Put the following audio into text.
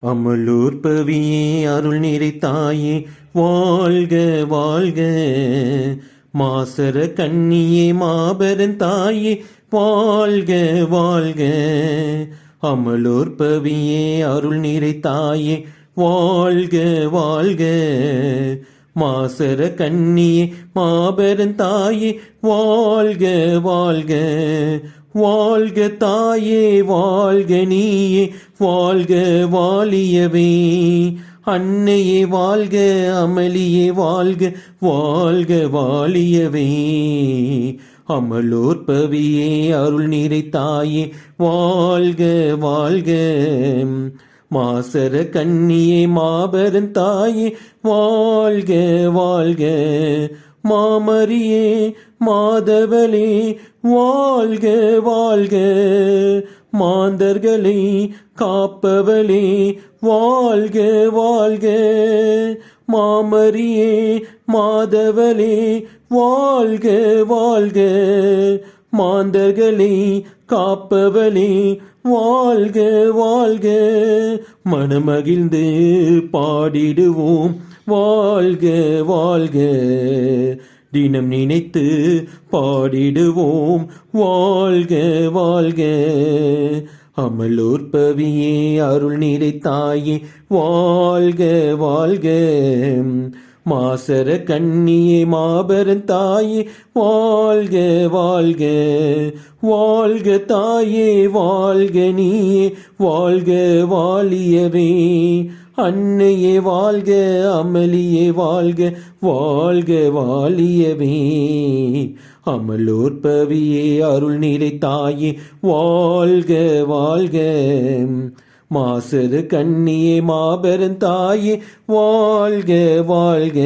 அமலூர் பவியே அருள் நிறை தாயே வாழ்க வாழ்க. மாசர கண்ணியே மாபெரும் தாயே வாழ்க வாழ்க. அமலூர் பவியே அருள் நிறை தாயே வாழ்க வாழ்க. மாசர கண்ணியே மாபெரும் தாயே வாழ்க வாழ்க. வாழ்க தாயே வாழ்க நீயே வாழ்க வாழியவே. அன்னையே வாழ்க அமளியே வாழ்க வாழ்க வாழியவே. அமலோர் பவியே அருள் நிறை தாயே வாழ்க வாழ்க. மாசர கண்ணியே மாபெரும் தாயே வாழ்க வாழ்க. மாமரியே மாதவளே வாழ்க வாழ்க. மாந்தர்களை காப்பவளே வாழ்க வாழ்க. மாமரியே மாதவளே வாழ்க வாழ்க. மாந்தர்களை காப்பவளே வாழ்க வாழ்க. மனமகிழ்ந்து பாடிடுவோம் வாழ்க வாழ்க. தினம் நினைத்து பாடிடுவோம் வாழ்க வாழ்க. அமலோர் பவியே அருள் நிறை தாயே வாழ்க வாழ்க. மாசர கண்ணியே மாபெரும் தாயே வாழ்க வாழ்க. வாழ்க தாயே வாழ்க நீயே வாழ்க வாழியவே. அன்னையே வாழ்க அமளியே வாழ்க வாழ்க வாழியவே. அமலோர் பவியே அருள் நிறை தாயே வாழ்க வாழ்க. மாசரு கண்ணியே மாபெரும் தாயே வாழ்க வாழ்க.